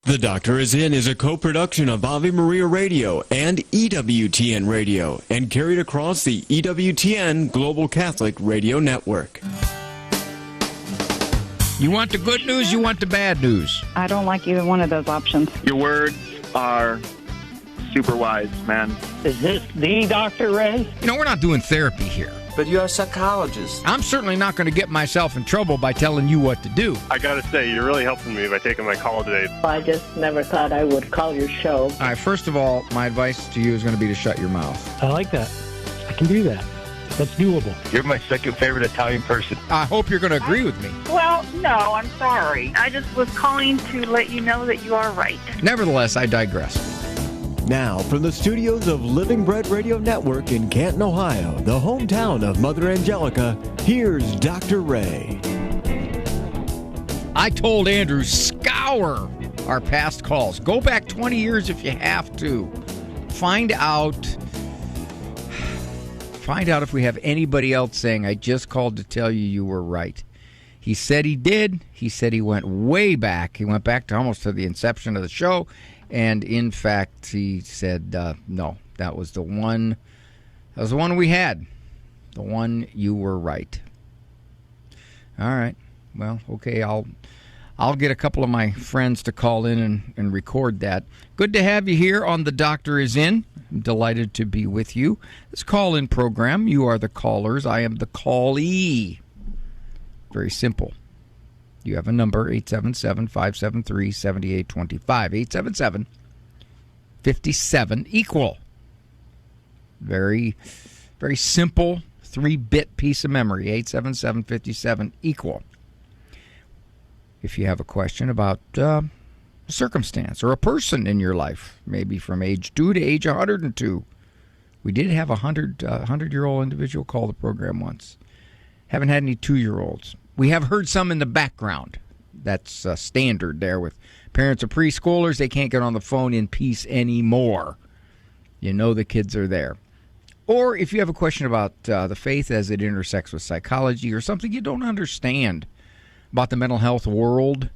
The Doctor Is In is a co-production of Ave Maria Radio and EWTN Radio and carried across the EWTN Global Catholic Radio Network. You want the good news, you want the bad news? I don't like either one of those options. Your words are super wise, man. Is this the Dr. Ray? You know, we're not doing therapy here. But you're a psychologist. I'm certainly not going to get myself in trouble by telling you what to do. I gotta say, you're really helping me by taking my call today. I just never thought I would call your show. All right, first of all, my advice to you is going to be to shut your mouth. I like that. I can do that. That's doable. You're my second favorite Italian person. I hope you're going to agree with me. Well, no, I'm sorry. I just was calling to let you know that you are right. Nevertheless, I digress. Now, from the studios of Living Bread Radio Network in Canton, Ohio, the hometown of Mother Angelica, here's Dr. Ray. I told Andrew, scour our past calls. Go back 20 years if you have to. Find out if we have anybody else saying, I just called to tell you you were right. He said he did. He said he went way back. He went back to almost to the inception of the show. And in fact, he said, no, that was the one. That was the one we had. The one you were right. All right. Well, okay. I'll get a couple of my friends to call in and record that. Good to have you here on The Doctor Is In. I'm delighted to be with you. This call-in program, you are the callers. I am the callee. Very simple. You have a number, 877-573-7825. 877-57-EQUAL. Very, very simple 3-bit piece of memory, 877-57-EQUAL. If you have a question about a circumstance or a person in your life, maybe from age 2 to age 102. We did have a 100-year-old individual call the program once. Haven't had any 2-year-olds. We have heard some in the background. That's standard there with parents of preschoolers. They can't get on the phone in peace anymore. You know the kids are there. Or if you have a question about the faith as it intersects with psychology or something you don't understand about the mental health world,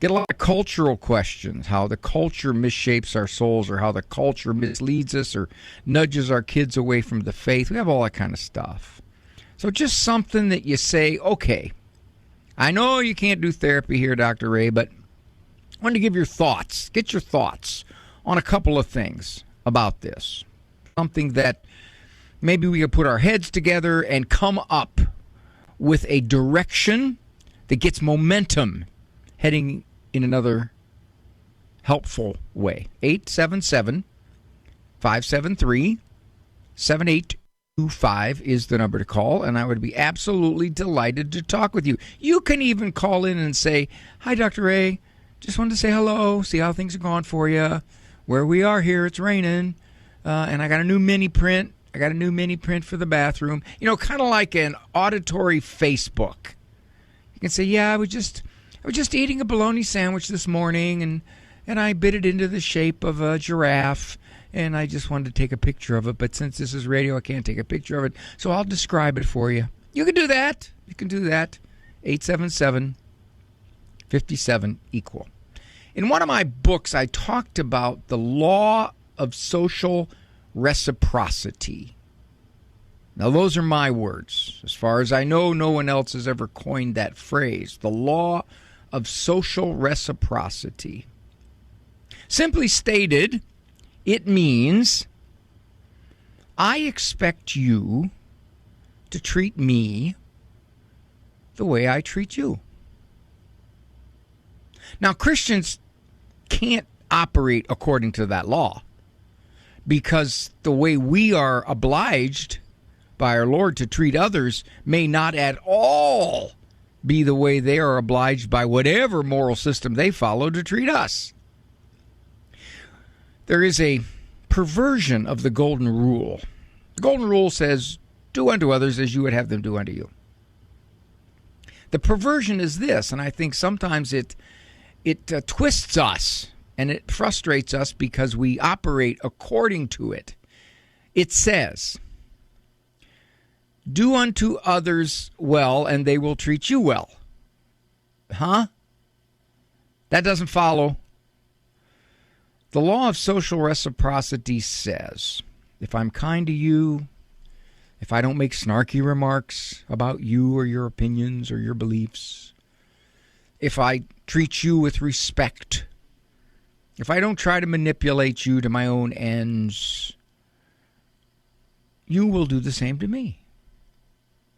get a lot of cultural questions, how the culture misshapes our souls or how the culture misleads us or nudges our kids away from the faith. We have all that kind of stuff. So just something that you say, okay, I know you can't do therapy here, Dr. Ray, but I want to give your thoughts, get your thoughts on a couple of things about this. Something that maybe we could put our heads together and come up with a direction that gets momentum heading in another helpful way. 877-573-7825 is the number to call, and I would be absolutely delighted to talk with you. You can even call in and say, hi, Dr. Ray. Just wanted to say hello, see how things are going for you. Where we are here, it's raining, and I got a new mini print. I got a new mini print for the bathroom. You know, kind of like an auditory Facebook. You can say, yeah, I was just eating a bologna sandwich this morning, and I bit it into the shape of a giraffe, and I just wanted to take a picture of it. But since this is radio, I can't take a picture of it, so I'll describe it for you. You can do that. You can do that. 877-57-EQUAL. In one of my books, I talked about the law of social reciprocity. Now, those are my words. As far as I know, no one else has ever coined that phrase. The law of social reciprocity. Simply stated, it means I expect you to treat me the way I treat you. Now, Christians can't operate according to that law because the way we are obliged by our Lord to treat others may not at all be the way they are obliged by whatever moral system they follow to treat us. There is a perversion of the golden rule. The golden rule says, do unto others as you would have them do unto you. The perversion is this, and I think sometimes it twists us and it frustrates us because we operate according to it. It says, do unto others well, and they will treat you well. Huh? That doesn't follow. The law of social reciprocity says, if I'm kind to you, if I don't make snarky remarks about you or your opinions or your beliefs, if I treat you with respect, if I don't try to manipulate you to my own ends, you will do the same to me.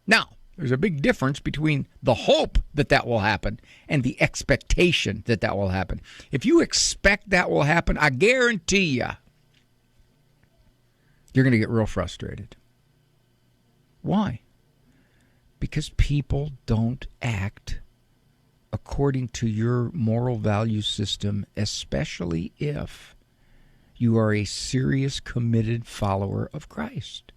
Now, there's a big difference between the hope that that will happen and the expectation that that will happen. If you expect that will happen, I guarantee you're going to get real frustrated. Why? Because people don't act according to your moral value system, especially if you are a serious, committed follower of Christ.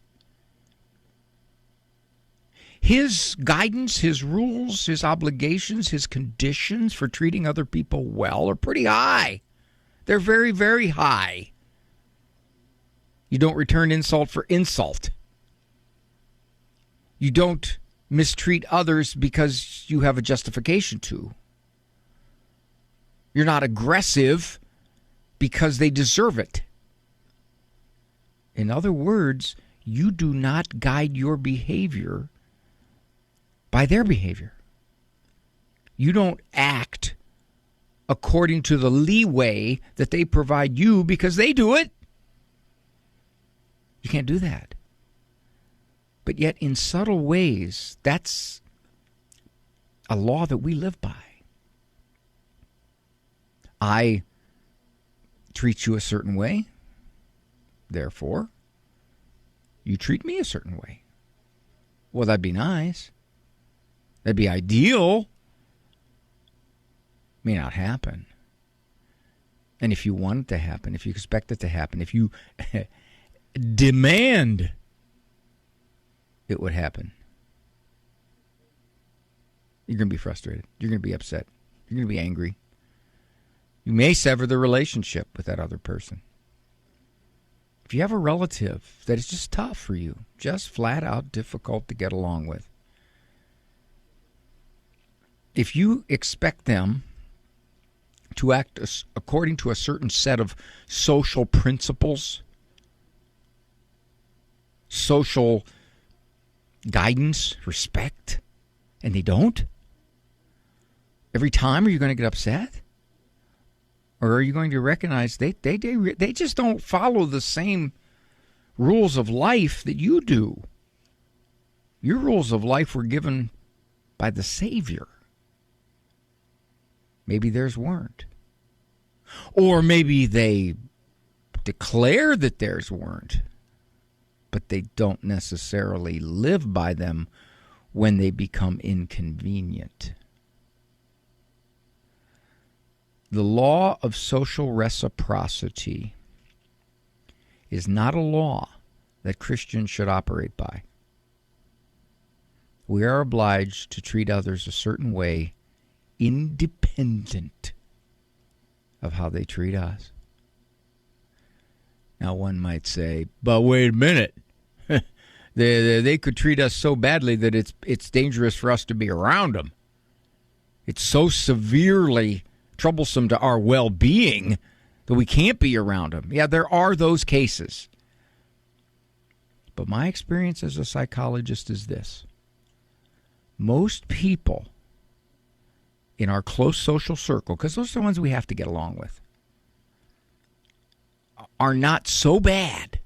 His guidance, his rules, his obligations, his conditions for treating other people well are pretty high. They're very, very high. You don't return insult for insult. You don't mistreat others because you have a justification to. You're not aggressive because they deserve it. In other words, you do not guide your behavior by their behavior. You don't act according to the leeway that they provide you because they do it. You can't do that. But yet, in subtle ways, that's a law that we live by. I treat you a certain way, therefore, you treat me a certain way. Well, that'd be nice. That'd be ideal. May not happen. And if you want it to happen, if you expect it to happen, if you demand it would happen, you're going to be frustrated. You're going to be upset. You're going to be angry. You may sever the relationship with that other person. If you have a relative that is just tough for you, just flat out difficult to get along with, if you expect them to act according to a certain set of social principles, social guidance, respect, and they don't, every time are you going to get upset? Or are you going to recognize they just don't follow the same rules of life that you do? Your rules of life were given by the Savior. Maybe theirs weren't. Or maybe they declare that theirs weren't, but they don't necessarily live by them when they become inconvenient. The law of social reciprocity is not a law that Christians should operate by. We are obliged to treat others a certain way independent of how they treat us. Now, one might say, but wait a minute. They could treat us so badly that it's dangerous for us to be around them. It's so severely troublesome to our well-being that we can't be around them. Yeah, there are those cases. But my experience as a psychologist is this. Most people in our close social circle, because those are the ones we have to get along with, are not so bad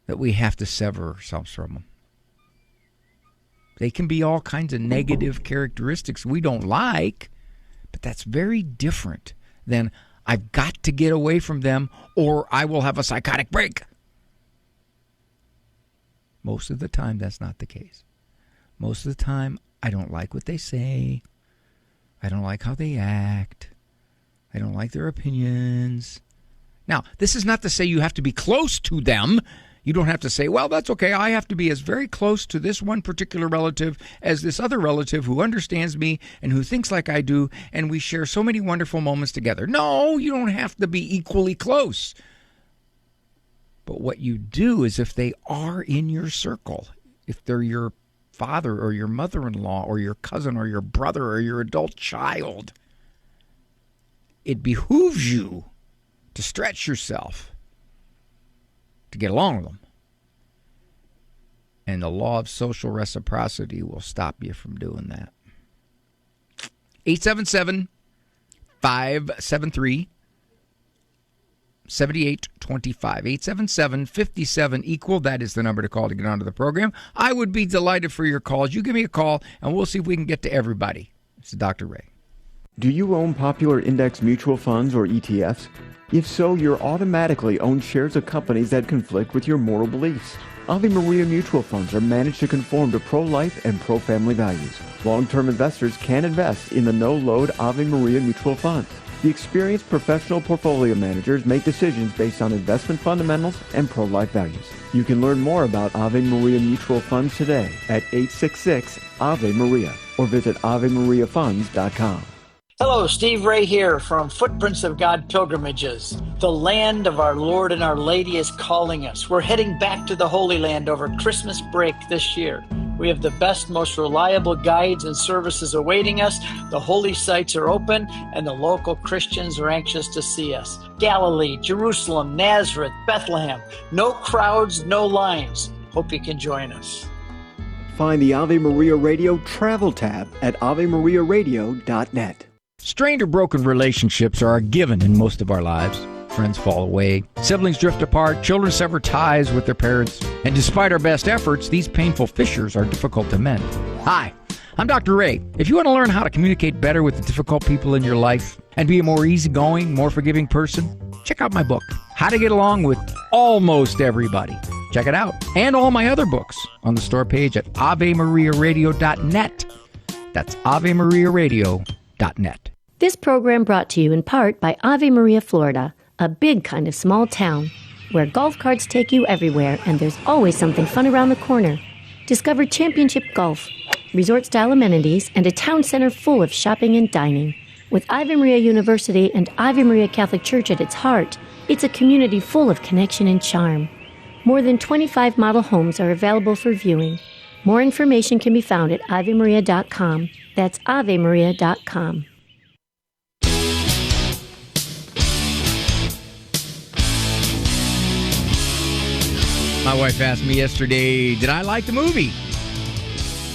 that we have to sever ourselves from them. They can be all kinds of negative characteristics we don't like, but that's very different than I've got to get away from them or I will have a psychotic break. Most of the time, that's not the case. Most of the time, I don't like what they say. I don't like how they act. I don't like their opinions. Now, this is not to say you have to be close to them. You don't have to say, well, that's okay. I have to be as very close to this one particular relative as this other relative who understands me and who thinks like I do, and we share so many wonderful moments together. No, you don't have to be equally close. But what you do is if they are in your circle, if they're your father or your mother-in-law or your cousin or your brother or your adult child, it behooves you to stretch yourself to get along with them. And the law of social reciprocity will stop you from doing that. 877-573-7825. 877-57-EQUAL. That is the number to call to get onto the program. I would be delighted for your calls. You give me a call, and we'll see if we can get to everybody. It's Dr. Ray. Do you own popular index mutual funds or ETFs? If so, you're automatically own shares of companies that conflict with your moral beliefs. Ave Maria mutual funds are managed to conform to pro-life and pro-family values. Long-term investors can invest in the no-load Ave Maria mutual funds. The experienced professional portfolio managers make decisions based on investment fundamentals and pro-life values. You can learn more about Ave Maria mutual funds today at 866-AVE-MARIA or visit AveMariaFunds.com. Hello, Steve Ray here from Footprints of God Pilgrimages. The land of our Lord and Our Lady is calling us. We're heading back to the Holy Land over Christmas break this year. We have the best, most reliable guides and services awaiting us. The holy sites are open, and the local Christians are anxious to see us. Galilee, Jerusalem, Nazareth, Bethlehem. No crowds, no lines. Hope you can join us. Find the Ave Maria Radio travel tab at AveMariaRadio.net. Strained or broken relationships are a given in most of our lives. Friends fall away, siblings drift apart, children sever ties with their parents, and despite our best efforts, these painful fissures are difficult to mend. Hi, I'm Dr. Ray. If you want to learn how to communicate better with the difficult people in your life and be a more easygoing, more forgiving person, check out my book, How to Get Along with Almost Everybody. Check it out. And all my other books on the store page at AveMariaRadio.net. That's AveMariaRadio.net. This program brought to you in part by Ave Maria, Florida, a big kind of small town where golf carts take you everywhere and there's always something fun around the corner. Discover championship golf, resort-style amenities, and a town center full of shopping and dining. With Ave Maria University and Ave Maria Catholic Church at its heart, it's a community full of connection and charm. More than 25 model homes are available for viewing. More information can be found at AveMaria.com. That's AveMaria.com. My wife asked me yesterday, did I like the movie?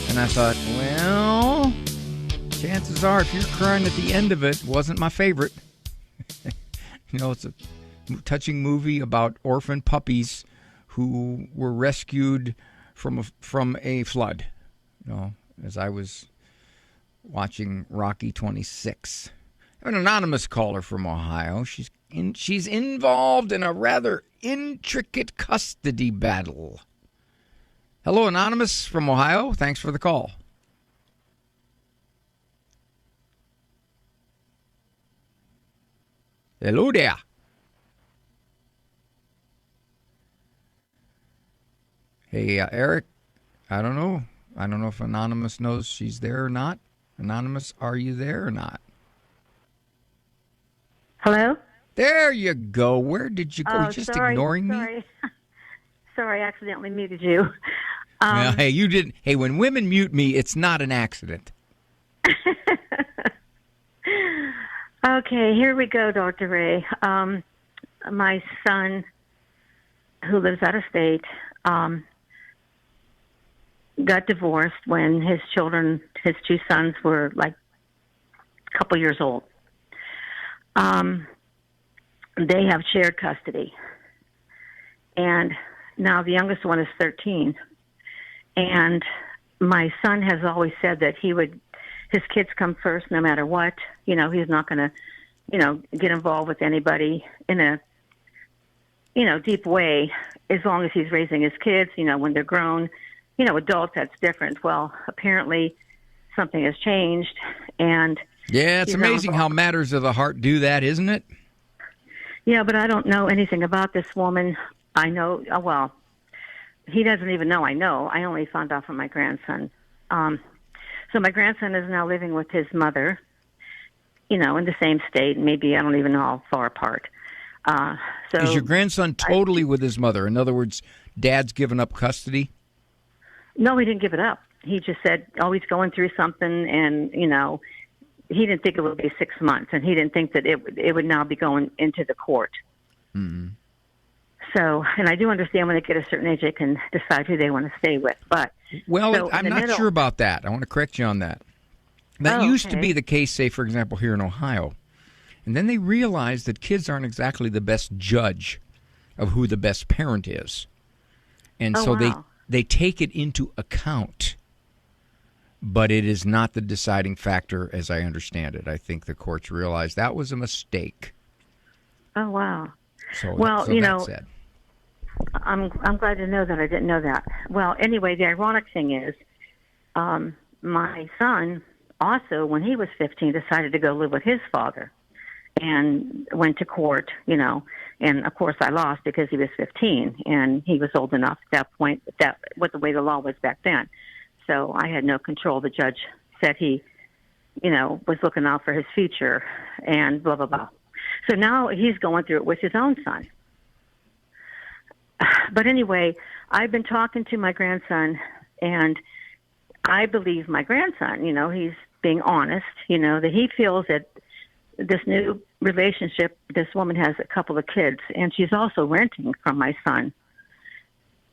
And I thought, well, chances are if you're crying at the end of it, wasn't my favorite. You know, it's a touching movie about orphan puppies who were rescued from a flood. You know, as I was watching Rocky 26. I have an anonymous caller from Ohio. She's involved in a rather intricate custody battle. Hello, Anonymous from Ohio. Thanks for the call. Hello there. Hey, Eric, I don't know. I don't know if Anonymous knows she's there or not. Anonymous, are you there or not? Hello? There you go. Where did you go? You're just ignoring me? Sorry. Sorry, I accidentally muted you. Well, hey, you didn't. Hey, when women mute me, it's not an accident. Okay, here we go, Dr. Ray. My son, who lives out of state, got divorced when his two sons were like a couple years old. They have shared custody. And now the youngest one is 13. And my son has always said that his kids come first no matter what. You know, he's not going to, get involved with anybody in a, deep way as long as he's raising his kids, when they're grown. Adults, that's different. Well, apparently something has changed. And yeah, it's amazing how matters of the heart do that, isn't it? Yeah, but I don't know anything about this woman. I know, well, he doesn't even know I know. I only found out from my grandson. So my grandson is now living with his mother, in the same state. Maybe, I don't even know how far apart. So is your grandson totally with his mother? In other words, Dad's given up custody? No, he didn't give it up. He just said, he's going through something, and, he didn't think it would be 6 months, and he didn't think that it would now be going into the court. Mm-hmm. So, and I do understand when they get a certain age, they can decide who they want to stay with. But I'm not sure about that. I want to correct you on that. That used to be the case, say, for example, here in Ohio. And then they realized that kids aren't exactly the best judge of who the best parent is. And so they take it into account. But it is not the deciding factor, as I understand it. I think the courts realized that was a mistake. Oh, wow. So, well, that's it. I'm glad to know that. I didn't know that. Well, anyway, the ironic thing is, my son also, when he was 15, decided to go live with his father and went to court, and of course I lost because he was 15 and he was old enough at that point, with the way the law was back then. So I had no control. The judge said he, was looking out for his future and blah, blah, blah. So now he's going through it with his own son. But anyway, I've been talking to my grandson, and I believe my grandson, he's being honest, that he feels that this new relationship, this woman has a couple of kids, and she's also renting from my son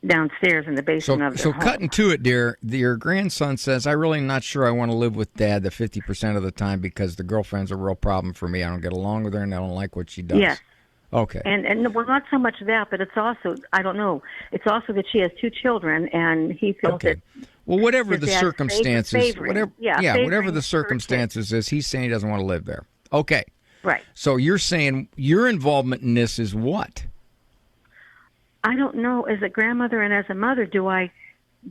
downstairs in the basement of their home. Cutting to it, dear, your grandson says, I'm really not sure I want to live with Dad the 50% of the time because the girlfriend's a real problem for me. I don't get along with her, and I don't like what she does. Yes. Okay. And well, not so much that, but it's also, I don't know, it's also that she has 2 children, and he feels that. Well, whatever the circumstances, whatever the circumstances is, he's saying he doesn't want to live there. Okay. Right. So you're saying your involvement in this is what? I don't know. As a grandmother and as a mother, do I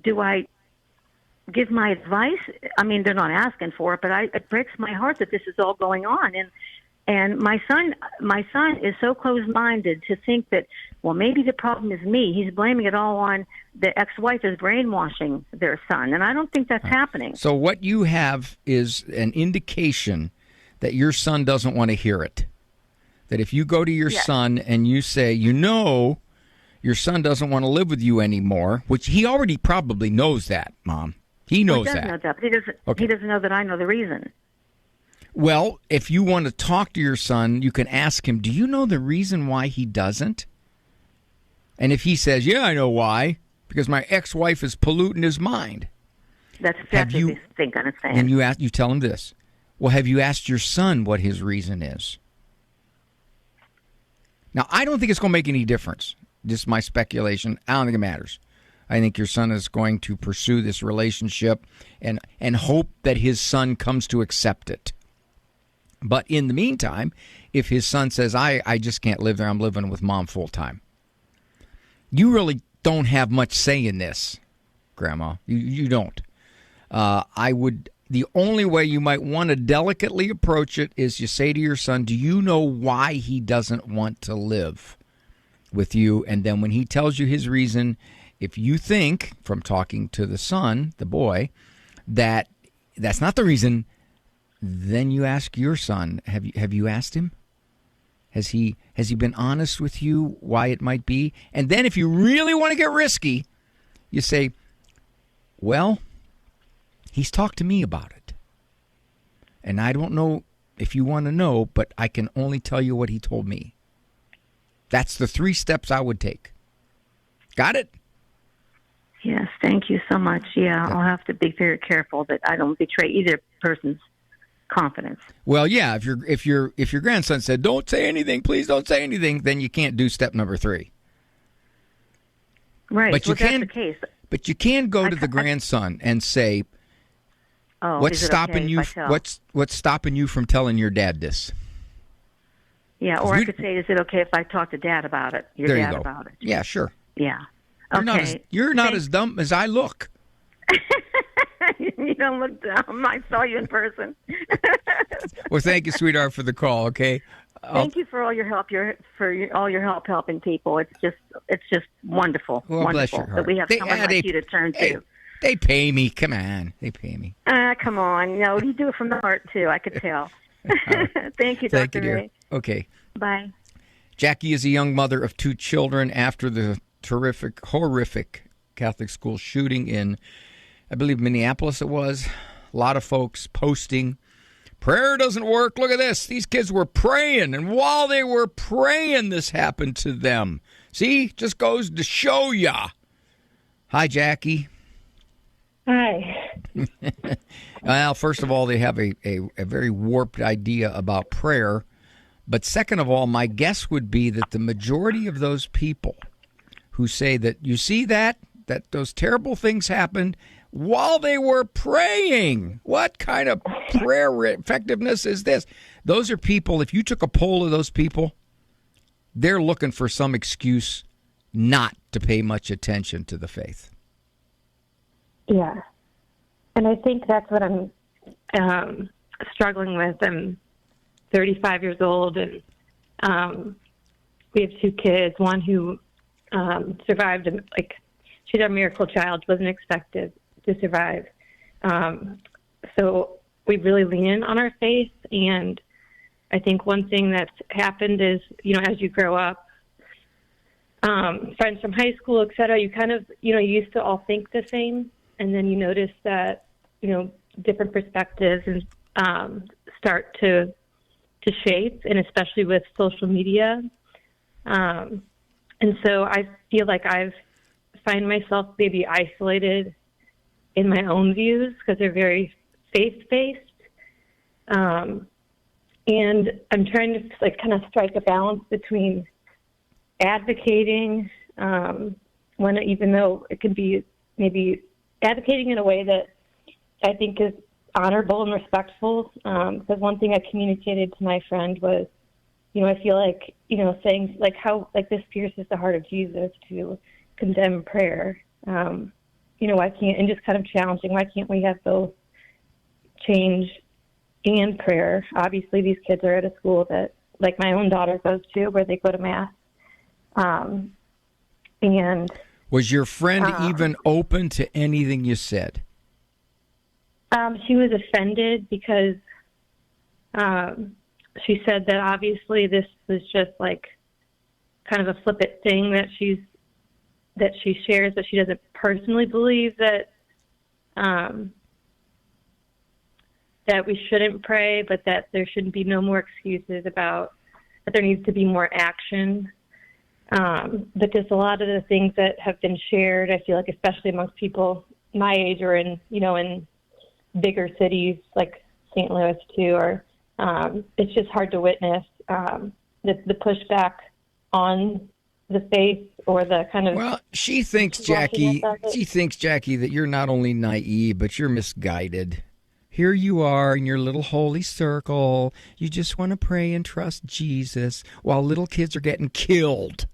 give my advice? I mean, they're not asking for it, but it breaks my heart that this is all going on. And my son is so closed-minded to think that, well, maybe the problem is me. He's blaming it all on the ex-wife is brainwashing their son, and I don't think that's happening. So what you have is an indication that your son doesn't want to hear it. That if you go to your son and you say, your son doesn't want to live with you anymore, which he already probably knows that, Mom. He knows that. Know that, but he doesn't know that I know the reason. Well, if you want to talk to your son, you can ask him, do you know the reason why he doesn't? And if he says, yeah, I know why, because my ex-wife is polluting his mind. That's exactly what I think I'm saying. And you tell him this. Well, have you asked your son what his reason is? Now, I don't think it's going to make any difference. Just my speculation. I don't think it matters. I think your son is going to pursue this relationship and hope that his son comes to accept it. But in the meantime, if his son says, I just can't live there, I'm living with Mom full time, you really don't have much say in this, Grandma. You don't. The only way you might want to delicately approach it is you say to your son, do you know why he doesn't want to live with you? And then when he tells you his reason, if you think, from talking to the son, the boy, that that's not the reason, then you ask your son, have you asked him? Has he been honest with you why it might be? And then if you really want to get risky, you say, well, he's talked to me about it. And I don't know if you want to know, but I can only tell you what he told me. That's the 3 steps I would take. Got it? Yes, thank you so much. Yeah, I'll have to be very careful that I don't betray either person's confidence. Well, yeah, if your grandson said, don't say anything, please don't say anything, then you can't do step number 3. Right. But that's the case. But you can go to the grandson and say, what's stopping you? What's stopping you from telling your dad this? Yeah, or I could say, is it okay if I talk to Dad about it? Your dad about it? Yeah, sure. Yeah. You're not as dumb as I look. You don't look dumb. I saw you in person. Well, thank you, sweetheart, for the call. Okay. Thank you for all your help. All your help helping people. It's just wonderful. Well, wonderful bless your heart. that we have someone like you to turn to. They pay me. Come on, they pay me. Come on. No, you do it from the heart too. I could tell. Thank you, Dr. Thank you, dear. Ray. Okay. Bye. Jackie is a young mother of 2 children after the horrific Catholic school shooting in, I believe, Minneapolis it was. A lot of folks posting Prayer doesn't work. Look at this. These kids were praying, and while they were praying, this happened to them. See? Just goes to show ya. Hi, Jackie. Hi. Well, first of all, they have a very warped idea about prayer. But second of all, my guess would be that the majority of those people who say that, you see that those terrible things happened while they were praying. What kind of prayer effectiveness is this? Those are people, if you took a poll of those people, they're looking for some excuse not to pay much attention to the faith. Yeah. And I think that's what I'm struggling with. I'm 35 years old, and we have 2 kids. One who survived, she's our miracle child, wasn't expected to survive. So we really lean in on our faith. And I think one thing that's happened is, as you grow up, friends from high school, et cetera, you kind of, you used to all think the same. And then you notice that, different perspectives and start to shape, and especially with social media. And so I feel like I've find myself maybe isolated in my own views because they're very faith-based. And I'm trying to kind of strike a balance between advocating, even though it can be maybe advocating in a way that I think is honorable and respectful. Because one thing I communicated to my friend was, I feel like, saying how this pierces the heart of Jesus to condemn prayer. Why can't, and just kind of challenging, why can't we have both change and prayer? Obviously, these kids are at a school that, my own daughter goes to, where they go to Mass. And was your friend even open to anything you said? She was offended because she said that obviously this was just kind of a flippant thing that she shares, but she doesn't personally believe that that we shouldn't pray, but that there shouldn't be no more excuses about that there needs to be more action. But just a lot of the things that have been shared, I feel like, especially amongst people my age or in bigger cities like St. Louis too, or it's just hard to witness the pushback on the faith or the kind of. Well, she thinks, Jackie, that you're not only naive, but you're misguided. Here you are in your little holy circle. You just want to pray and trust Jesus while little kids are getting killed.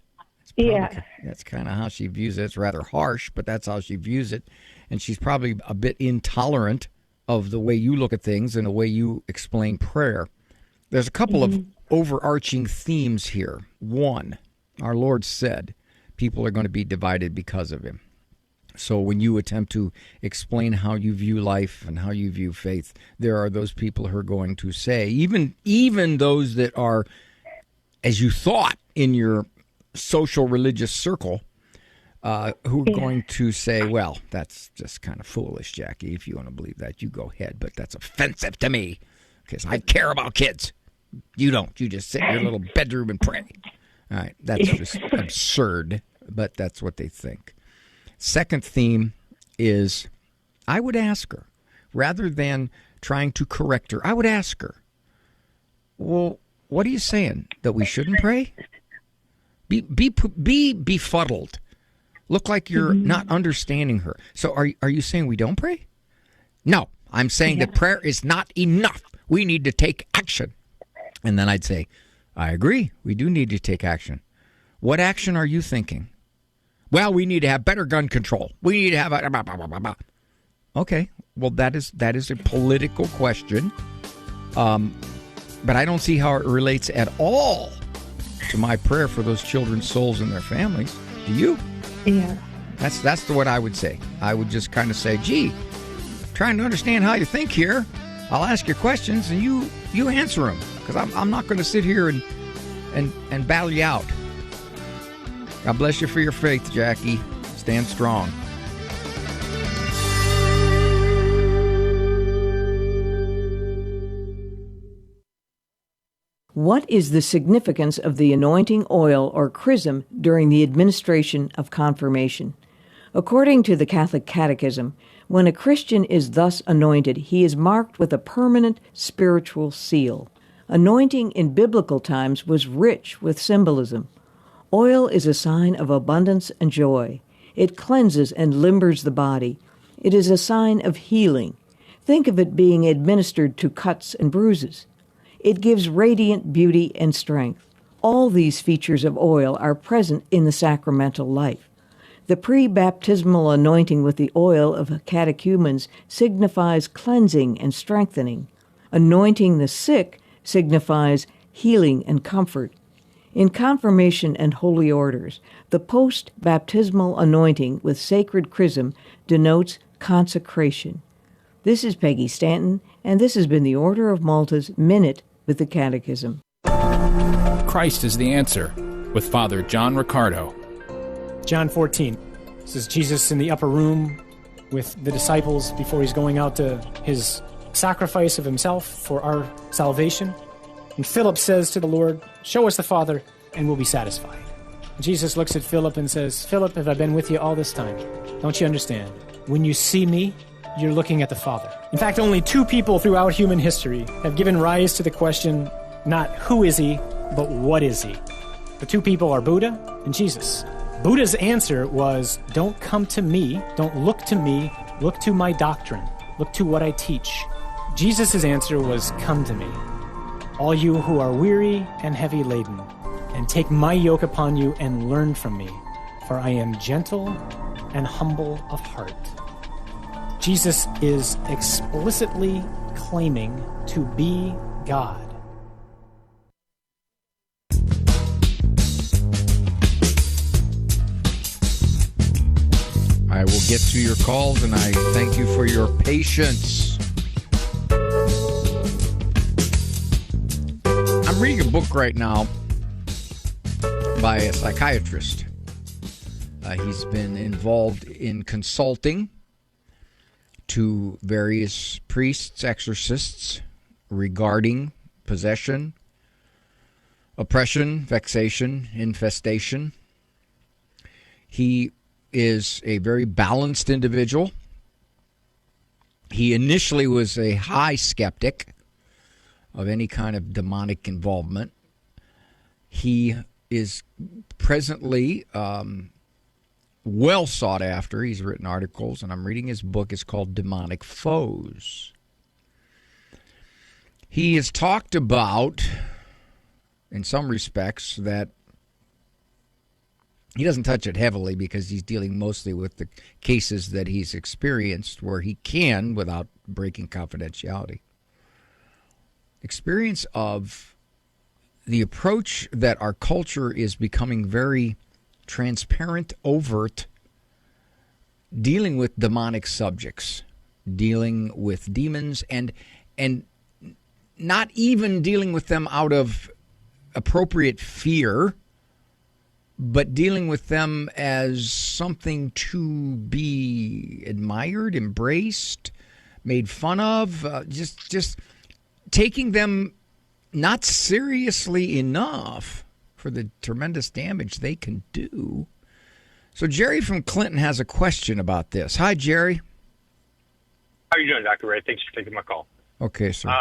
That's kind of how she views it. It's rather harsh, but that's how she views it. And she's probably a bit intolerant of the way you look at things and the way you explain prayer. There's a couple of overarching themes here. One, our Lord said people are going to be divided because of him. So when you attempt to explain how you view life and how you view faith, there are those people who are going to say, even those that are, as you thought, in your social religious circle, who are going to say, well, that's just kind of foolish, Jackie. If you want to believe that, you go ahead. But that's offensive to me because I care about kids. You don't. You just sit in your little bedroom and pray. All right. That's just absurd, but that's what they think. Second theme is I would ask her, rather than trying to correct her, I would ask her, well, what are you saying? That we shouldn't pray? Be befuddled. Look like you're not understanding her. So are you saying we don't pray? No, I'm saying that prayer is not enough. We need to take action. And then I'd say, I agree. We do need to take action. What action are you thinking? Well, we need to have better gun control. We need to have a... Blah, blah, blah, blah. Okay, well, that is a political question. But I don't see how it relates at all to my prayer for those children's souls and their families. Do you? Yeah. That's what I would say. I would just kind of say, gee, trying to understand how you think here. I'll ask your questions and you answer them, because I'm not going to sit here and battle you out. God bless you for your faith, Jackie. Stand strong. What is the significance of the anointing oil or chrism during the administration of confirmation? According to the Catholic Catechism, when a Christian is thus anointed, he is marked with a permanent spiritual seal. Anointing in biblical times was rich with symbolism. Oil is a sign of abundance and joy. It cleanses and limbers the body. It is a sign of healing. Think of it being administered to cuts and bruises. It gives radiant beauty and strength. All these features of oil are present in the sacramental life. The pre-baptismal anointing with the oil of catechumens signifies cleansing and strengthening. Anointing the sick signifies healing and comfort. In confirmation and holy orders, the post-baptismal anointing with sacred chrism denotes consecration. This is Peggy Stanton, and this has been the Order of Malta's Minute with the Catechism. Christ is the answer, with Father John Riccardo. John 14. This is Jesus in the upper room with the disciples before he's going out to his sacrifice of himself for our salvation. And Philip says to the Lord, "Show us the Father, and we'll be satisfied." And Jesus looks at Philip and says, "Philip, have I been with you all this time? Don't you understand? When you see me, you're looking at the Father." In fact, only two people throughout human history have given rise to the question, not who is he, but what is he? The two people are Buddha and Jesus. Buddha's answer was, don't come to me, don't look to me, look to my doctrine, look to what I teach. Jesus' answer was, come to me, all you who are weary and heavy laden, and take my yoke upon you and learn from me, for I am gentle and humble of heart. Jesus is explicitly claiming to be God. I will get to your calls, and I thank you for your patience. I'm reading a book right now by a psychiatrist. He's been involved in consulting to various priests, exorcists, regarding possession, oppression, vexation, infestation. He is a very balanced individual. He initially was a high skeptic of any kind of demonic involvement. He is presently well sought after. He's written articles, and I'm reading his book. It's called Demonic Foes. He has talked about, in some respects, that he doesn't touch it heavily because he's dealing mostly with the cases that he's experienced where he can, without breaking confidentiality, experience of the approach that our culture is becoming very transparent, overt, dealing with demonic subjects, dealing with demons, and not even dealing with them out of appropriate fear, but dealing with them as something to be admired, embraced, made fun of, just taking them not seriously enough for the tremendous damage they can do. So Jerry from Clinton has a question about this. Hi, Jerry. How are you doing, Dr. Ray? Thanks for taking my call. Okay, sir.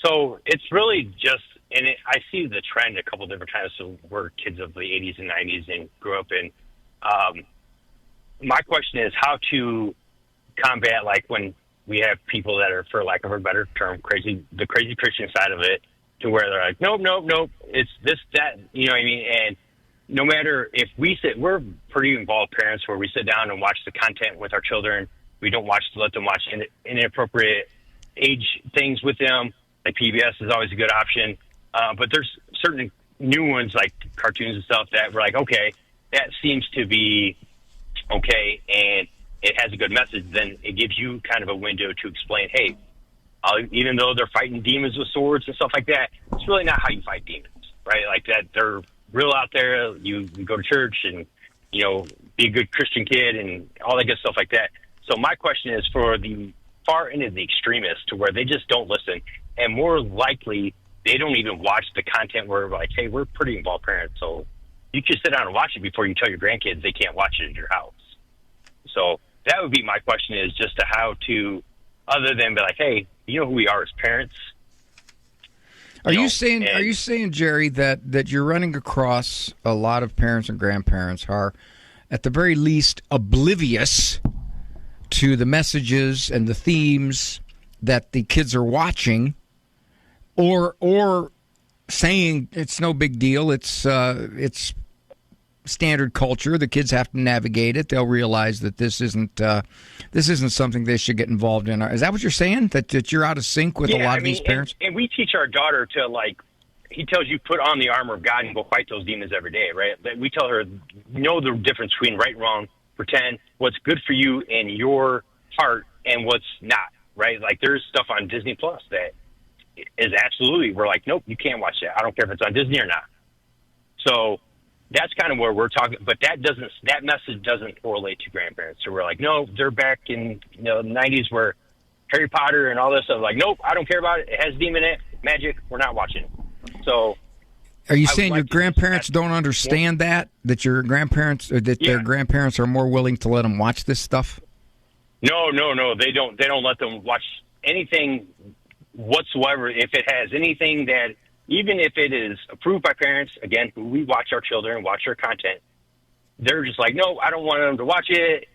So it's really just, I see the trend a couple different times. So we're kids of the 80s and 90s and grew up in. My question is how to combat, like, when we have people that are, for lack of a better term, the crazy Christian side of it, to where they're like, nope, it's this, that, you know what I mean? And no matter if we're pretty involved parents where we sit down and watch the content with our children. We don't let them watch inappropriate age things with them. Like PBS is always a good option. But there's certain new ones like cartoons and stuff that we're like, okay, that seems to be okay, and it has a good message. Then it gives you kind of a window to explain, hey, even though they're fighting demons with swords and stuff like that, it's really not how you fight demons, right? Like that, they're real out there. You go to church and, you know, be a good Christian kid and all that good stuff like that. So my question is for the far end of the extremists, to where they just don't listen, and more likely they don't even watch the content where we're like, hey, we're pretty involved parents, so you can sit down and watch it before you tell your grandkids they can't watch it at your house. So that would be my question, is just to how to, other than be like, hey, you know who we are as parents. Are you saying, Jerry, that you're running across a lot of parents and grandparents are, at the very least, oblivious to the messages and the themes that the kids are watching, or saying it's no big deal, it's standard culture, the kids have to navigate it, they'll realize that this isn't something they should get involved in? Is that what you're saying, that you're out of sync with a lot of these parents? And we teach our daughter to, like, he tells you put on the armor of God and go fight those demons every day, right? We tell her, know the difference between right and wrong, pretend what's good for you in your heart and what's not, right? Like, there's stuff on Disney Plus that is absolutely, we're like, nope, you can't watch that. I don't care if it's on Disney or not. So that's kind of where we're talking, but that message doesn't correlate to grandparents. So we're like, no, they're back in the 90s where Harry Potter and all this stuff. Like, nope, I don't care about it. It has demon in it, magic. We're not watching it. So, are you saying your grandparents don't understand that your grandparents, or that their grandparents are more willing to let them watch this stuff? No, they don't. They don't let them watch anything whatsoever. If it has anything that, even if it is approved by parents, again, we watch our children, watch their content, they're just like, no, I don't want them to watch it.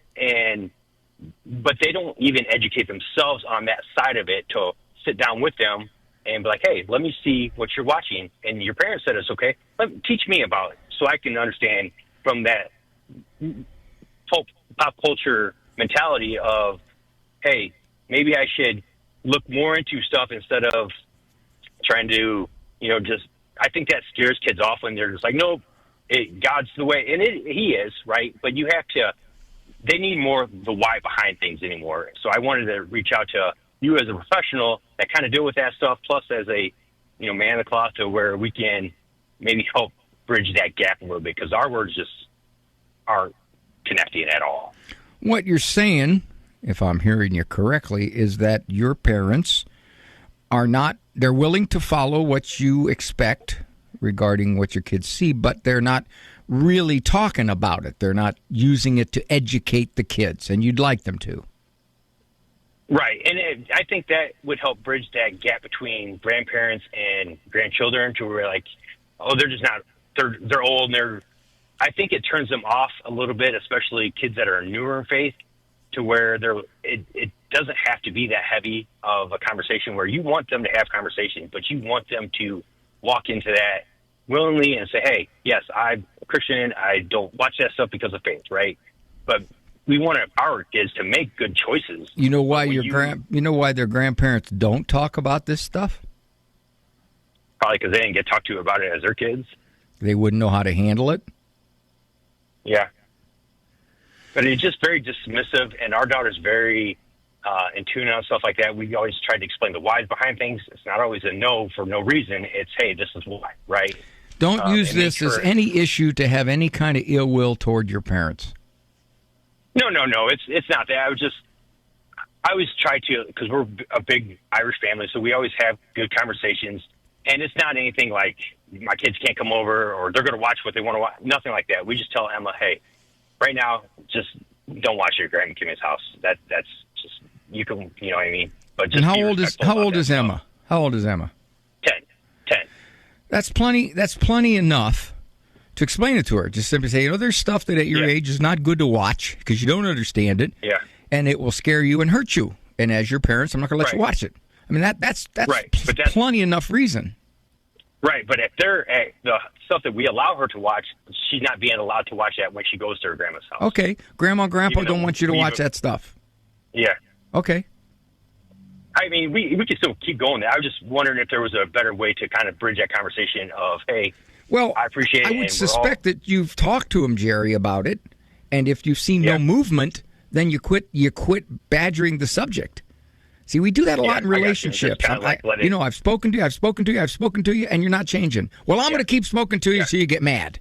But they don't even educate themselves on that side of it to sit down with them and be like, hey, let me see what you're watching. And your parents said it's okay. Teach me about it so I can understand from that pop culture mentality of, hey, maybe I should look more into stuff instead of trying to, I think that scares kids off when they're just like, no, God's the way. And he is, right? But they need more of the why behind things anymore. So I wanted to reach out to you as a professional that kind of deal with that stuff, plus as a, man of the cloth, to where we can maybe help bridge that gap a little bit, because our words just aren't connecting at all. What you're saying, if I'm hearing you correctly, is that your parents are not, they're willing to follow what you expect regarding what your kids see, but they're not really talking about it. They're not using it to educate the kids, and you'd like them to. Right, and I think that would help bridge that gap between grandparents and grandchildren, to where, like, oh, they're just not, they're old, and I think it turns them off a little bit, especially kids that are newer in faith, to where it doesn't have to be that heavy of a conversation where you want them to have conversation, but you want them to walk into that willingly and say, hey, yes, I'm a Christian, I don't watch that stuff because of faith, right? But we want to empower kids to make good choices. You know why why their grandparents don't talk about this stuff? Probably because they didn't get talked to about it as their kids. They wouldn't know how to handle it? Yeah. But it's just very dismissive, and our daughter's very in tune on stuff like that. We always try to explain the whys behind things. It's not always a no for no reason. It's, hey, this is why, right? Don't use this as any issue to have any kind of ill will toward your parents. No. It's not that. I always try to, because we're a big Irish family, so we always have good conversations. And it's not anything like my kids can't come over or they're going to watch what they want to watch. Nothing like that. We just tell Emma, hey, right now, just don't watch your Grandma Kimmy's house. That's just, you can, you know what I mean? But just and how old is Emma? How old is Emma? 10. That's plenty enough to explain it to her. Just simply say, there's stuff that at your age is not good to watch because you don't understand it. Yeah. And it will scare you and hurt you. And as your parents, I'm not going to let you watch it. I mean, that's right. But that's plenty enough reason. Right, but if the stuff that we allow her to watch, she's not being allowed to watch that when she goes to her grandma's house. Okay, Grandma and Grandpa don't want you to watch that stuff. Yeah. Okay. I mean, we can still keep going there. I was just wondering if there was a better way to kind of bridge that conversation of, hey, well, I appreciate it. I would suspect that you've talked to him, Jerry, about it, and if you've seen no movement, then you quit badgering the subject. See, we do that a lot in relationships. I've spoken to you, and you're not changing. Well, I'm going to keep speaking to you so you get mad.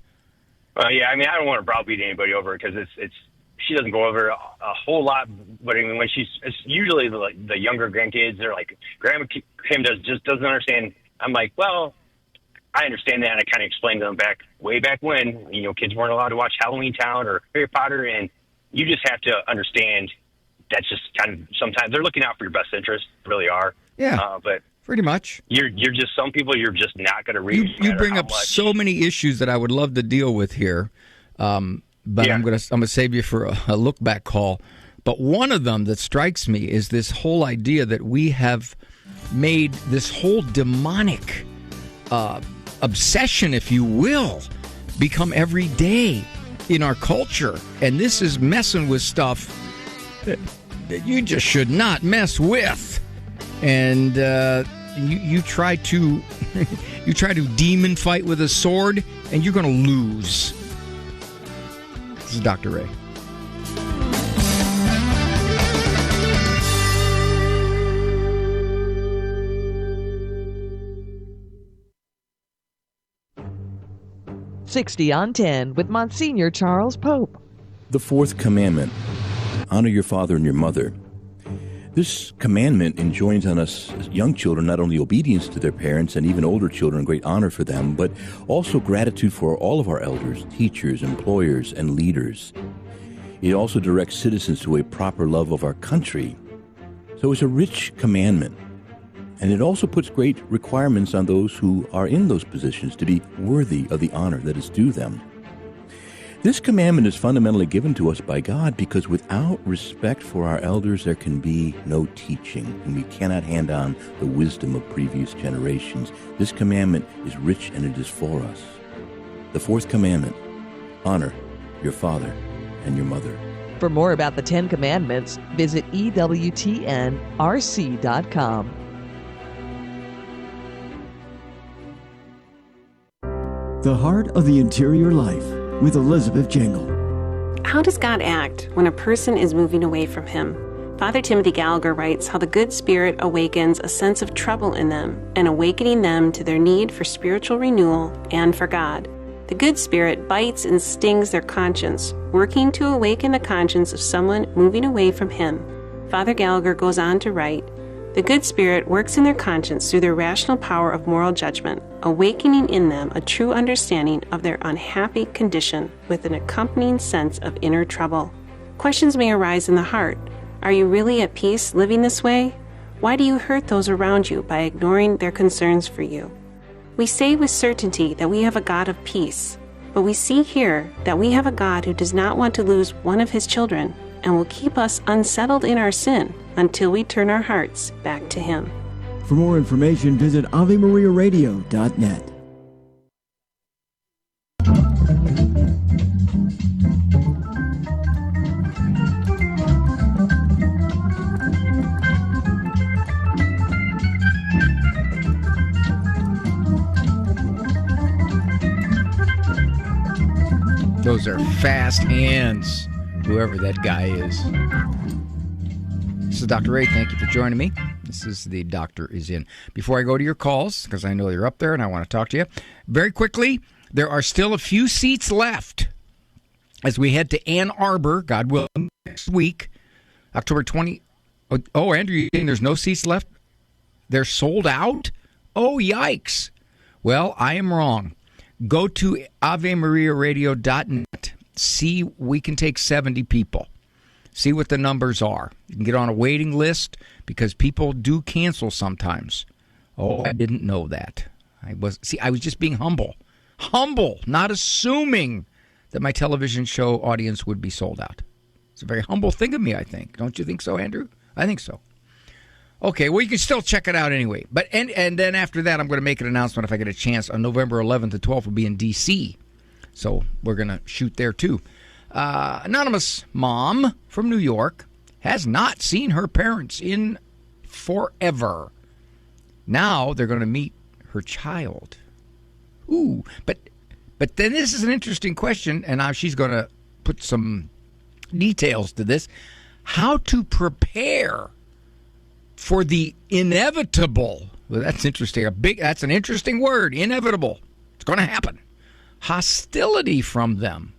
Yeah, I mean, I don't want to browbeat anybody over it because it's she doesn't go over a whole lot. But I mean, when it's usually the younger grandkids, they're like, Grandma Kim just doesn't understand I'm like, well, I understand that. And I kind of explained to them way back when, kids weren't allowed to watch Halloween Town or Harry Potter. And you just have to understand that's just kind of, sometimes they're looking out for your best interest, really are. Yeah. But pretty much. You're just, some people you're just not going to reach. You bring up so many issues that I would love to deal with here. But yeah. I'm gonna save you for a look back call. But one of them that strikes me is this whole idea that we have made this whole demonic obsession, if you will, become every day in our culture. And this is messing with stuff that you just should not mess with. And you try to you try to demon fight with a sword, and you're going to lose. This is Dr. Ray. "60 on 10 with Monsignor Charles Pope." The fourth commandment, honor your father and your mother. This commandment enjoins on us as young children not only obedience to their parents and even older children, great honor for them, but also gratitude for all of our elders, teachers, employers, and leaders. It also directs citizens to a proper love of our country. So it's a rich commandment. And it also puts great requirements on those who are in those positions to be worthy of the honor that is due them. This commandment is fundamentally given to us by God because without respect for our elders, there can be no teaching, and we cannot hand on the wisdom of previous generations. This commandment is rich and it is for us. The fourth commandment, honor your father and your mother. For more about the 10 Commandments, visit EWTNRC.com. The Heart of the Interior Life with Elizabeth Jangle. How does God act when a person is moving away from Him? Father Timothy Gallagher writes how the good spirit awakens a sense of trouble in them and awakening them to their need for spiritual renewal and for God. The good spirit bites and stings their conscience, working to awaken the conscience of someone moving away from Him. Father Gallagher goes on to write, the good spirit works in their conscience through their rational power of moral judgment, awakening in them a true understanding of their unhappy condition with an accompanying sense of inner trouble. Questions may arise in the heart. Are you really at peace living this way? Why do you hurt those around you by ignoring their concerns for you? We say with certainty that we have a God of peace, but we see here that we have a God who does not want to lose one of His children and will keep us unsettled in our sin until we turn our hearts back to Him. For more information, visit AveMariaRadio.net. Those are fast hands, whoever that guy is. This is Dr. Ray. Thank you for joining me. This is The Doctor Is In. Before I go to your calls, because I know you're up there and I want to talk to you, very quickly, there are still a few seats left as we head to Ann Arbor, God willing, next week, October 20. Oh, Andrew, you're saying there's no seats left? They're sold out? Oh, yikes. Well, I am wrong. Go to AveMariaRadio.net. See, we can take 70 people. See what the numbers are. You can get on a waiting list because people do cancel sometimes. Oh, I didn't know that. I was just being humble. Humble, not assuming that my television show audience would be sold out. It's a very humble thing of me, I think. Don't you think so, Andrew? I think so. Okay, well, you can still check it out anyway. But and then after that, I'm going to make an announcement if I get a chance. On November 11th and 12th, we'll be in D.C., so we're going to shoot there, too. Anonymous mom from New York has not seen her parents in forever. Now they're going to meet her child. Ooh, but then this is an interesting question, and now she's going to put some details to this. How to prepare for the inevitable. Well, that's interesting. That's an interesting word, inevitable. It's going to happen. Hostility from them.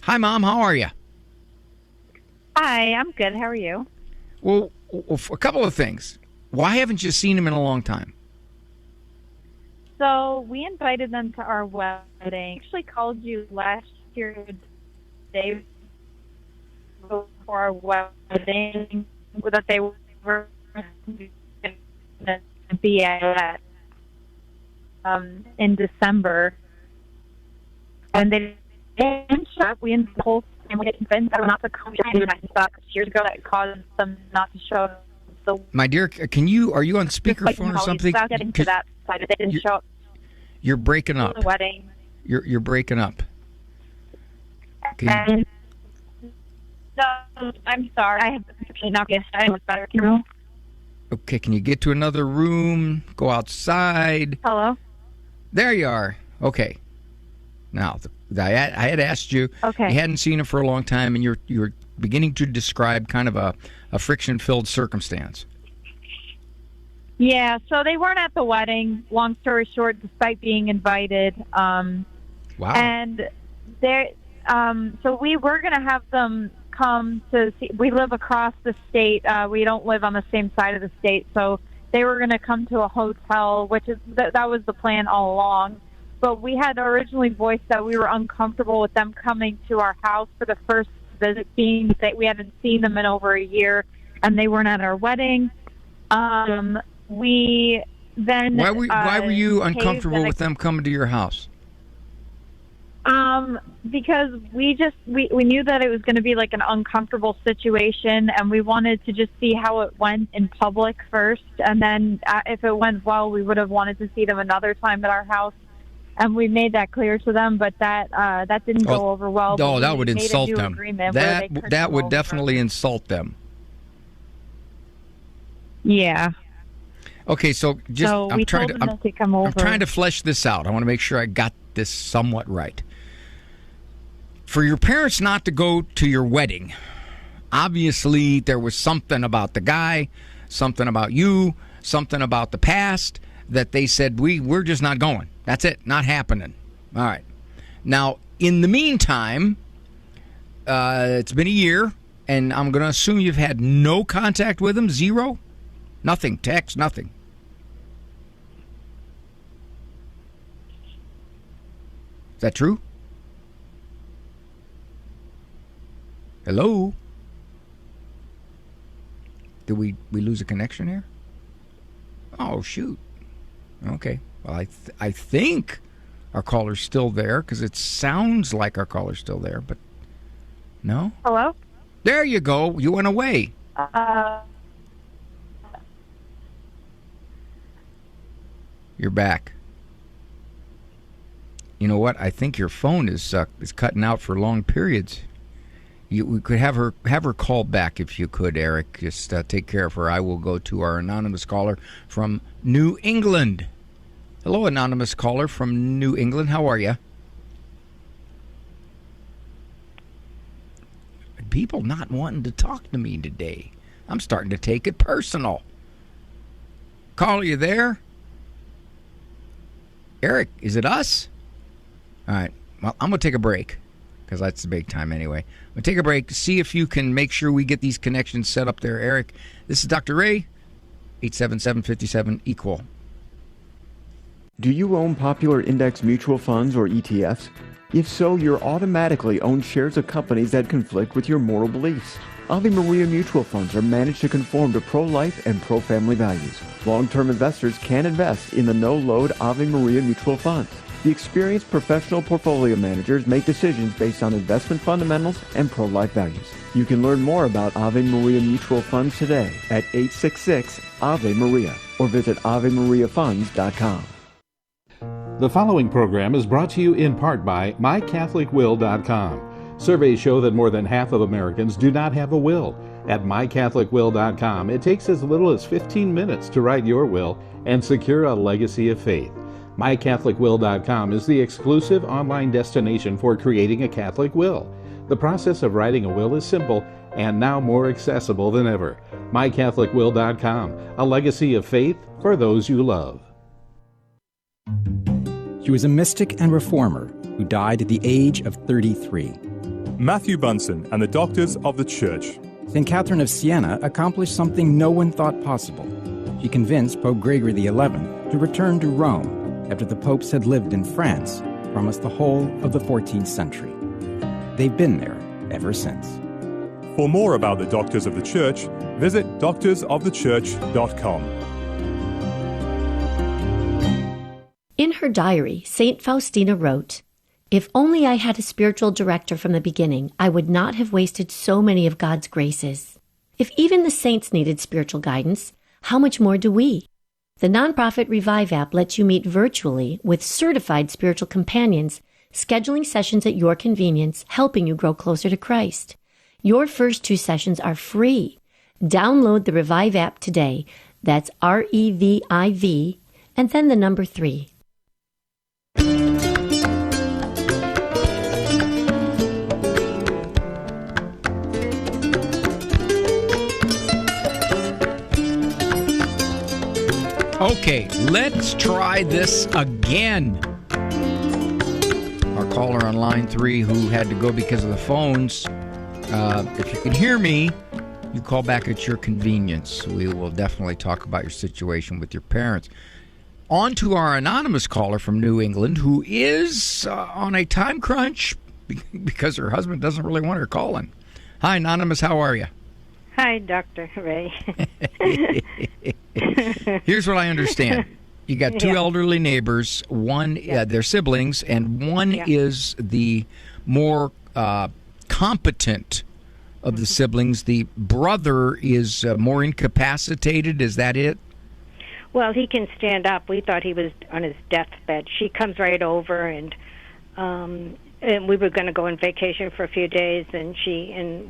Hi, Mom. How are you? Hi, I'm good. How are you? Well, a couple of things. Why haven't you seen him in a long time? So we invited them to our wedding. Actually called you last year, the day before our wedding, that they were going to be at in December. And they didn't show up. We invited the whole family get convinced that not to come years ago that caused them not to show up. So, my dear, are you on speakerphone or something? Without getting to that side, they didn't show up. You're breaking up. The wedding. You're breaking up. No, I'm sorry. I have not guessed. I was better. Can you? Okay, can you get to another room? Go outside. Hello. There you are. Okay. Now, I had asked you. Okay. You hadn't seen him for a long time, and you're beginning to describe kind of a friction-filled circumstance. Yeah, so they weren't at the wedding, long story short, despite being invited. Wow. And so we were going to have them come to see. We live across the state. We don't live on the same side of the state, so they were going to come to a hotel, which is that was the plan all along. But we had originally voiced that we were uncomfortable with them coming to our house for the first visit, being that we hadn't seen them in over a year, and they weren't at our wedding. We then why were you uncomfortable with them coming to your house? Because we knew that it was going to be like an uncomfortable situation, and we wanted to just see how it went in public first, and then if it went well, we would have wanted to see them another time at our house, and we made that clear to them. But that didn't go over well. Oh, that would insult them. That would definitely insult them. Yeah. Okay, so I'm trying to flesh this out. I want to make sure I got this somewhat right. For your parents not to go to your wedding, obviously there was something about the guy, something about you, something about the past that they said, we're just not going. That's it, not happening. All right. Now, in the meantime, it's been a year, and I'm going to assume you've had no contact with them, zero? Nothing, text, nothing. Is that true? Hello? Did we lose a connection here? Oh, shoot. Okay. Well, I think our caller's still there, because it sounds like our caller's still there, but no? Hello? There you go. You went away. You're back. You know what? I think your phone is cutting out for long periods. We could have her call back if you could, Eric. Just take care of her. I will go to our anonymous caller from New England. Hello, anonymous caller from New England. How are you? People not wanting to talk to me today. I'm starting to take it personal. Caller, you there? Eric, is it us? All right. Well, I'm going to take a break, because that's the big time anyway. I'm going to take a break to see if you can make sure we get these connections set up there, Eric. This is Dr. Ray, 877-57-EQUAL. Do you own popular index mutual funds or ETFs? If so, you're automatically own shares of companies that conflict with your moral beliefs. Ave Maria mutual funds are managed to conform to pro-life and pro-family values. Long-term investors can invest in the no-load Ave Maria mutual funds. The experienced professional portfolio managers make decisions based on investment fundamentals and pro-life values. You can learn more about Ave Maria mutual funds today at 866-AVE-MARIA or visit AveMariaFunds.com. The following program is brought to you in part by MyCatholicWill.com. Surveys show that more than half of Americans do not have a will. At MyCatholicWill.com, it takes as little as 15 minutes to write your will and secure a legacy of faith. MyCatholicWill.com is the exclusive online destination for creating a Catholic will. The process of writing a will is simple and now more accessible than ever. MyCatholicWill.com, a legacy of faith for those you love. She was a mystic and reformer who died at the age of 33. Matthew Bunsen and the Doctors of the Church. St. Catherine of Siena accomplished something no one thought possible. She convinced Pope Gregory XI to return to Rome after the popes had lived in France for almost the whole of the 14th century. They've been there ever since. For more about the Doctors of the Church, visit doctorsofthechurch.com. In her diary, St. Faustina wrote, "If only I had a spiritual director from the beginning, I would not have wasted so many of God's graces. If even the saints needed spiritual guidance, how much more do we?" The nonprofit Revive app lets you meet virtually with certified spiritual companions, scheduling sessions at your convenience, helping you grow closer to Christ. Your first 2 sessions are free. Download the Revive app today. That's REVIV, and then the number 3. Okay, let's try this again. Our caller on line 3 who had to go because of the phones, if you can hear me, you call back at your convenience. We will definitely talk about your situation with your parents. On to our anonymous caller from New England who is on a time crunch because her husband doesn't really want her calling. Hi, Anonymous, how are you? Hi, Dr. Ray. Here's what I understand. You got 2 elderly neighbors. One, they're siblings, and one is the more competent of the siblings. The brother is more incapacitated. Is that it? Well, he can stand up. We thought he was on his deathbed. She comes right over, and we were going to go on vacation for a few days, and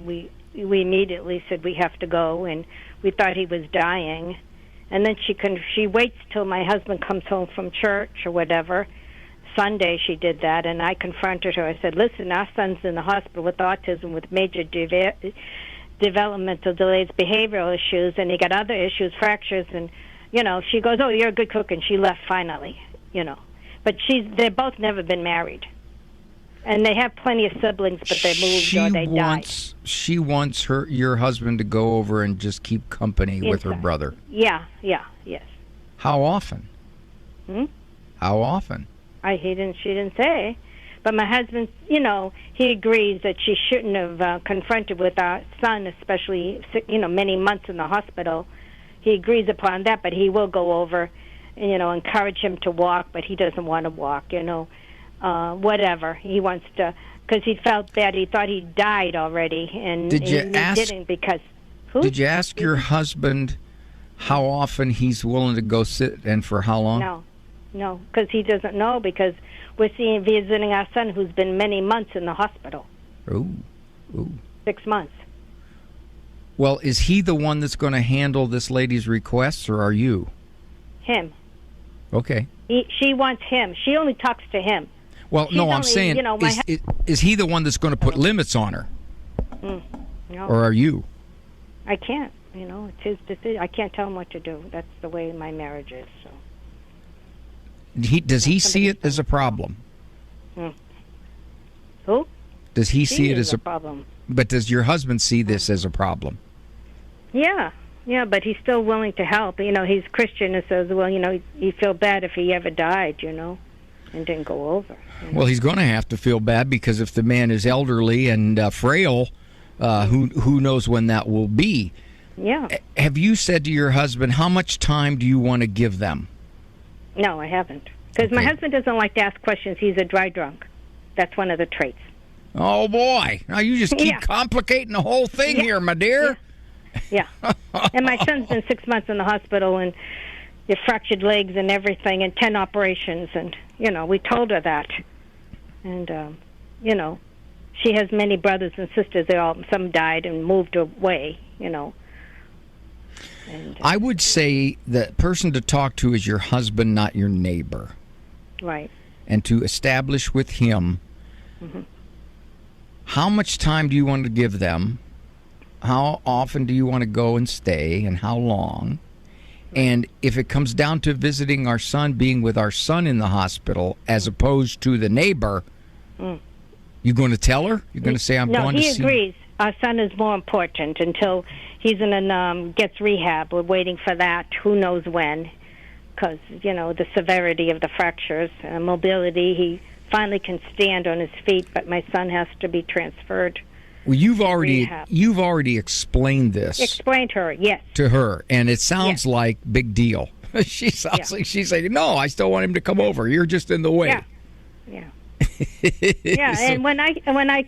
we immediately said we have to go, and we thought he was dying. And then she waits till my husband comes home from church or whatever. Sunday she did that, and I confronted her. I said, "Listen, our son's in the hospital with autism, with major developmental delays, behavioral issues, and he got other issues, fractures." And she goes, "Oh, you're a good cook," and she left finally. But they've both never been married. And they have plenty of siblings, but they moved or they died. She wants your husband to go over and just keep company with her brother. Yes. How often? How often? She didn't say. But my husband, he agrees that she shouldn't have confronted with our son, especially, many months in the hospital. He agrees upon that, but he will go over and, encourage him to walk, but he doesn't want to walk, whatever. He wants to, because he felt bad. He thought he died already, and he didn't because... Who? Did you ask your husband how often he's willing to go sit and for how long? No, because he doesn't know, because we're visiting our son who's been many months in the hospital. Ooh. 6 months. Well, is he the one that's going to handle this lady's requests, or are you? Him. Okay. She wants him. She only talks to him. Well, I'm saying, is he the one that's going to put limits on her? No. Or are you? I can't. It's his decision. I can't tell him what to do. That's the way my marriage is. So. Does he see it as a problem? Who? Does he see it as a problem? But does your husband see this as a problem? Yeah, but he's still willing to help. He's Christian and says, well, he'd feel bad if he ever died, and didn't go over. Well, he's going to have to feel bad, because if the man is elderly and frail, who knows when that will be? Yeah. Have you said to your husband, how much time do you want to give them? No, I haven't. Because my husband doesn't like to ask questions. He's a dry drunk. That's one of the traits. Oh, boy. Now you just keep complicating the whole thing here, my dear. Yeah. And my son's been 6 months in the hospital, and you fractured legs and everything, and 10 operations. And, we told her that. And, she has many brothers and sisters. Some died and moved away, And, I would say the person to talk to is your husband, not your neighbor. Right. And to establish with him how much time do you want to give them, how often do you want to go and stay, and how long. And if it comes down to visiting our son, being with our son in the hospital, as opposed to the neighbor, you going to tell her? You're going to say, I'm going to see... No, he agrees. Our son is more important until he's gets rehab. We're waiting for that. Who knows when? because, the severity of the fractures. Mobility, he finally can stand on his feet, but my son has to be transferred. Well, you've already explained this. Explained to her, yes. To her, and it sounds like big deal. She sounds like she's saying, "No, I still want him to come over. You're just in the way." Yeah. Yeah, So- and when I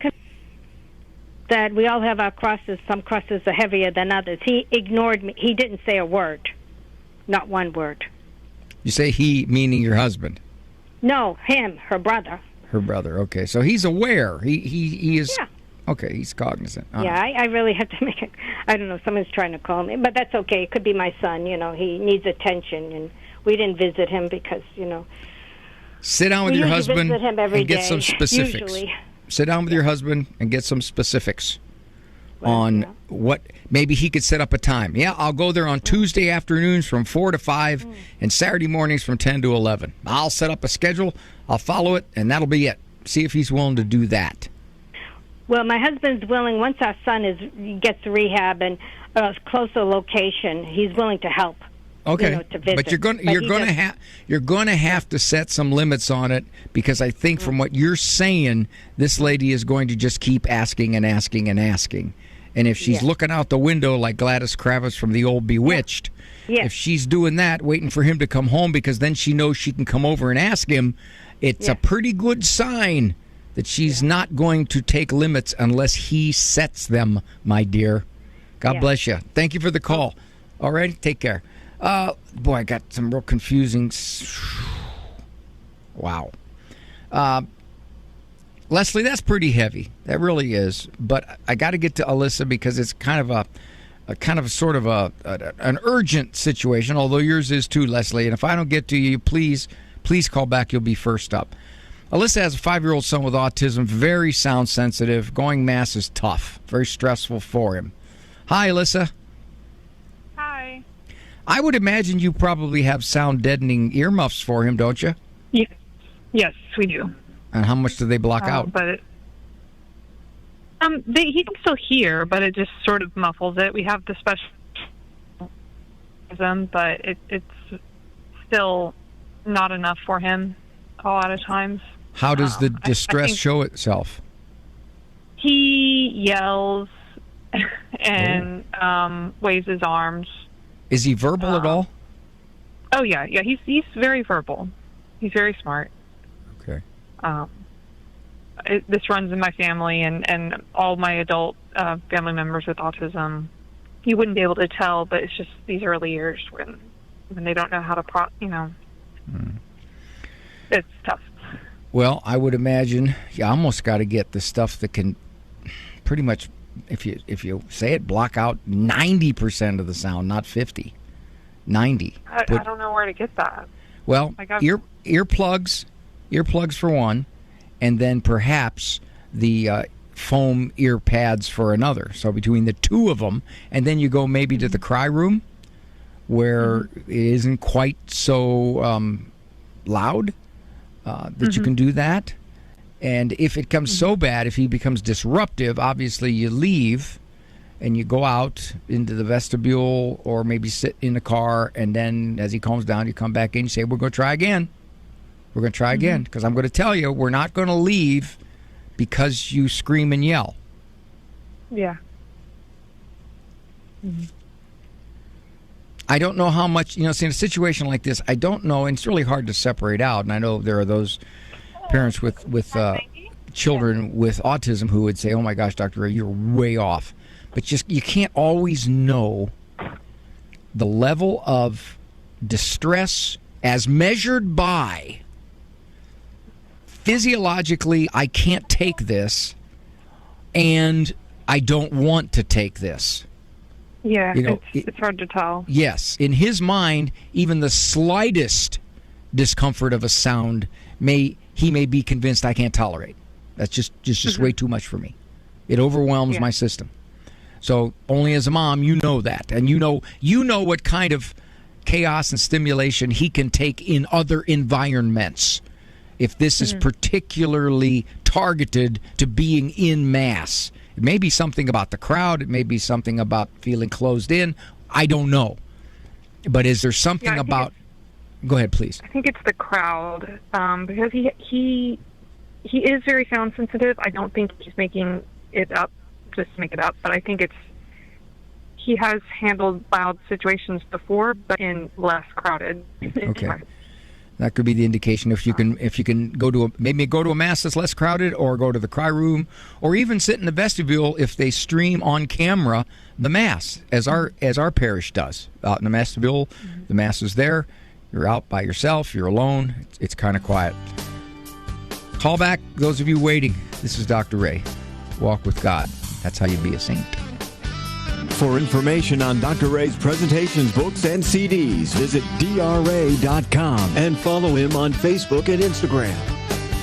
that we all have our crosses. Some crosses are heavier than others. He ignored me. He didn't say a word, not one word. You say he, meaning your husband, No, him, her brother. her brother. Okay, so he's aware. He is. Yeah. Okay, he's cognizant. Yeah, I really have to make it. I don't know. Someone's trying to call me, but that's okay. It could be my son. He needs attention, and we didn't visit him because Sit down with we your usually husband visit him every and get day, some specifics. usually. Sit down with your husband and get some specifics on what maybe he could set up a time. Yeah, I'll go there on Tuesday afternoons from 4 to 5 and Saturday mornings from 10 to 11. I'll set up a schedule, I'll follow it, and that'll be it. See if he's willing to do that. Well, my husband's willing. Once our son gets rehab and a closer location, he's willing to help. Okay, to visit. but you're going to have to set some limits on it, because I think from what you're saying, this lady is going to just keep asking and asking and asking. And if she's looking out the window like Gladys Kravitz from the old Bewitched, if she's doing that, waiting for him to come home because then she knows she can come over and ask him, it's a pretty good sign that she's not going to take limits unless he sets them, my dear. God bless you. Thank you for the call. All right, take care. Boy, I got some real confusing. Wow. Leslie, that's pretty heavy. That really is. But I got to get to Alyssa because it's kind of an urgent situation, although yours is too, Leslie. And if I don't get to you, please call back. You'll be first up. Alyssa has a 5-year-old son with autism, very sound sensitive. Going mass is tough, very stressful for him. Hi, Alyssa. Hi. I would imagine you probably have sound deadening earmuffs for him, don't you? Yes, we do. And how much do they block out? But he can still hear, but it just sort of muffles it. We have the special, but it's still not enough for him a lot of times. How does the distress show itself? He yells and waves his arms. Is he verbal at all? Oh yeah. He's very verbal. He's very smart. Okay. This runs in my family, and all my adult family members with autism. You wouldn't be able to tell, but it's just these early years when they don't know how to It's tough. Well, I would imagine you almost got to get the stuff that can pretty much, if you say it, block out 90% of the sound, not 50, 90. I don't know where to get that. Well, earplugs for one, and then perhaps the foam ear pads for another. So between the two of them, and then you go maybe to the cry room where it isn't quite so loud. That you can do that. And if it comes so bad, if he becomes disruptive, obviously you leave and you go out into the vestibule or maybe sit in the car, and then as he calms down, you come back in and say, we're going to try again. We're going to try again, because I'm going to tell you, we're not going to leave because you scream and yell. Yeah. I don't know how much, see, in a situation like this, I don't know, and it's really hard to separate out, and I know there are those parents with children with autism who would say, oh my gosh, Dr. Ray, you're way off. But you can't always know the level of distress as measured by physiologically, I can't take this, and I don't want to take this. Yeah, it's hard to tell. Yes. In his mind, even the slightest discomfort of a sound he may be convinced I can't tolerate. That's just way too much for me. It overwhelms my system. So only as a mom, you know that. And you know what kind of chaos and stimulation he can take in other environments if this is particularly targeted to being in mass. It may be something about the crowd. It may be something about feeling closed in. I don't know. But is there something about... Go ahead, please. I think it's the crowd, because he is very sound sensitive. I don't think he's making it up just to make it up, but I think he has handled loud situations before, but in less crowded. Okay. That could be the indication. If you can go to a mass that's less crowded, or go to the cry room, or even sit in the vestibule if they stream on camera the mass, as our parish does. Out in the vestibule, the mass is there. You're out by yourself. You're alone. It's kind of quiet. Call back, those of you waiting. This is Dr. Ray. Walk with God. That's how you be a saint. For information on Dr. Ray's presentations, books, and CDs, visit DRA.com and follow him on Facebook and Instagram.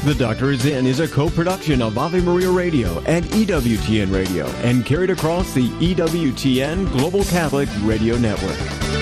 The Doctor Is In is a co-production of Ave Maria Radio and EWTN Radio and carried across the EWTN Global Catholic Radio Network.